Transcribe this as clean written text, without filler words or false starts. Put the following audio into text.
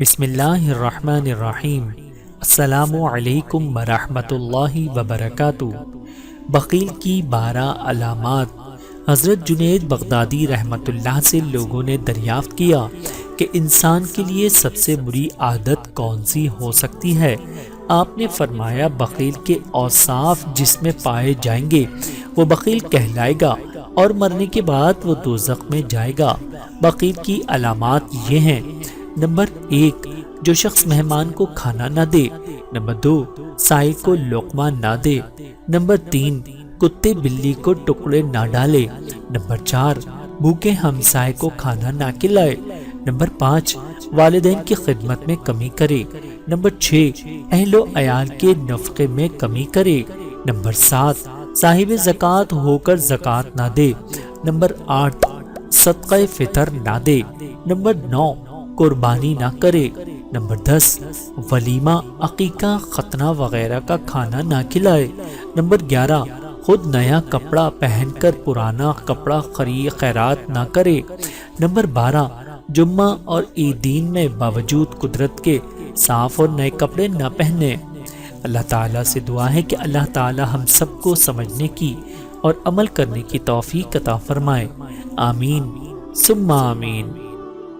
بسم اللہ الرحمن الرحیم۔ السلام علیکم ورحمۃ اللہ وبرکاتہ۔ بخیل کی 12 علامات۔ حضرت جنید بغدادی رحمۃ اللہ سے لوگوں نے دریافت کیا کہ انسان کے لیے سب سے بری عادت کون سی ہو سکتی ہے؟ آپ نے فرمایا، بخیل کے اوصاف جس میں پائے جائیں گے وہ بخیل کہلائے گا اور مرنے کے بعد وہ دوزخ میں جائے گا۔ بخیل کی علامات یہ ہیں: نمبر 1، جو شخص مہمان کو کھانا نہ دے۔ نمبر 2، سائل کو لقمہ نہ دے۔ نمبر 3، کتے بلی کو ٹکڑے نہ ڈالے۔ نمبر 4، بھوکے ہمسائے کو کھانا نہ کھلائے۔ نمبر 5، والدین کی خدمت میں کمی کرے۔ نمبر 6، اہل و عیال کے نفقے میں کمی کرے۔ نمبر 7، صاحب زکوٰۃ ہو کر زکوٰۃ نہ دے۔ نمبر 8، صدقہ فطر نہ دے۔ نمبر 9، قربانی نہ کرے۔ نمبر 10، ولیمہ، عقیقہ، ختنہ وغیرہ کا کھانا نہ کھلائے۔ نمبر 11، خود نیا کپڑا پہن کر پرانا کپڑا خیرات نہ کرے۔ نمبر 12، جمعہ اور عیدین میں باوجود قدرت کے صاف اور نئے کپڑے نہ پہنے۔ اللہ تعالیٰ سے دعا ہے کہ اللہ تعالیٰ ہم سب کو سمجھنے کی اور عمل کرنے کی توفیق عطا فرمائے۔ آمین ثم آمین۔